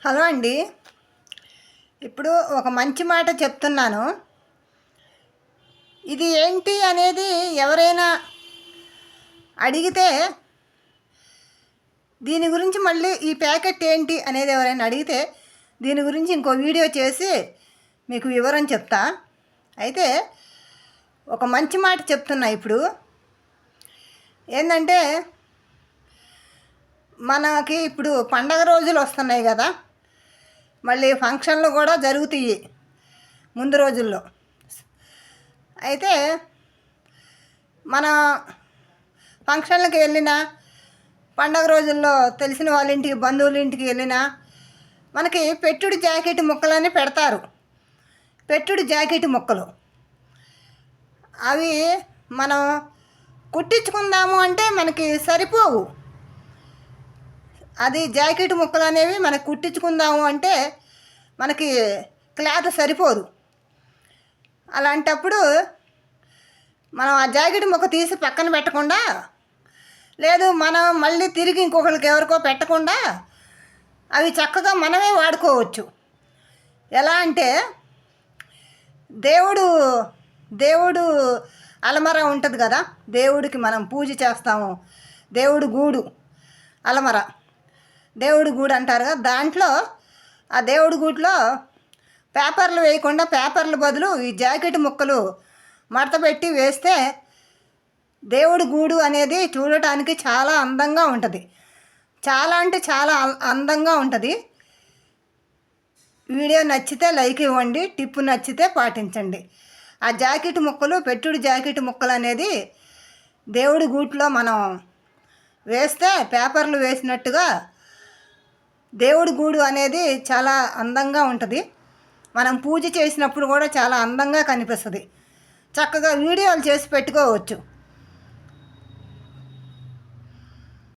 Hello అండి. ఇప్పుడు ఒక మంచి మాట చెప్తున్నాను. ఇది ఏంటి అనేది ఎవరైనా అడిగితే, దీని గురించి మళ్ళీ ఈ ప్యాకెట్ ఏంటి అనేది ఎవరైనా అడిగితే దీని గురించి ఇంకో వీడియో చేసి మీకు వివరం చెప్తా. అయితే ఒక మంచి మాట చెప్తున్నా. ఇప్పుడు ఏంటంటే, మనకి ఇప్పుడు పండగ రోజులు వస్తున్నాయి కదా, మళ్ళీ ఫంక్షన్లు కూడా జరుగుతాయి ముందు రోజుల్లో. అయితే మన ఫంక్షన్లకు వెళ్ళినా, పండగ రోజుల్లో తెలిసిన వాళ్ళ ఇంటికి, బంధువుల ఇంటికి వెళ్ళినా మనకి పెట్టుడు జాకెట్ ముక్కలని పెడతారు. పెట్టుడు జాకెట్ ముక్కలు అవి మనం కుట్టించుకుందాము అంటే మనకి సరిపోవు. అది జాకెట్ ముక్కలు అనేవి మనకి కుట్టించుకుందాము అంటే మనకి క్లాత్ సరిపోదు. అలాంటప్పుడు మనం ఆ జాకెట్ ముక్క తీసి పక్కన పెట్టకుండా, లేదు మనం మళ్ళీ తిరిగి ఇంకొకరికి ఎవరికో పెట్టకుండా అవి చక్కగా మనమే వాడుకోవచ్చు. ఎలా అంటే, దేవుడు అలమర ఉంటుంది కదా, దేవుడికి మనం పూజ చేస్తాము. దేవుడు గూడు అలమర, దేవుడి గూడు అంటారు కదా. దాంట్లో ఆ దేవుడి గూట్లో పేపర్లు వేయకుండా, పేపర్ల బదులు ఈ జాకెట్ ముక్కలు మడతపెట్టి వేస్తే దేవుడి గూడు అనేది చూడటానికి చాలా అందంగా ఉంటుంది. చాలా అంటే చాలా అందంగా ఉంటుంది. వీడియో నచ్చితే లైక్ ఇవ్వండి, టిప్పు నచ్చితే పాటించండి. ఆ జాకెట్ ముక్కలు, పెట్టుడు జాకెట్ ముక్కలు అనేది దేవుడి గూట్లో మనం వేస్తే పేపర్లు వేసినట్టుగా దేవుడి గూడు అనేది చాలా అందంగా ఉంటుంది. మనం పూజ చేసినప్పుడు కూడా చాలా అందంగా కనిపిస్తుంది. చక్కగా వీడియోలు చేసి పెట్టుకోవచ్చు.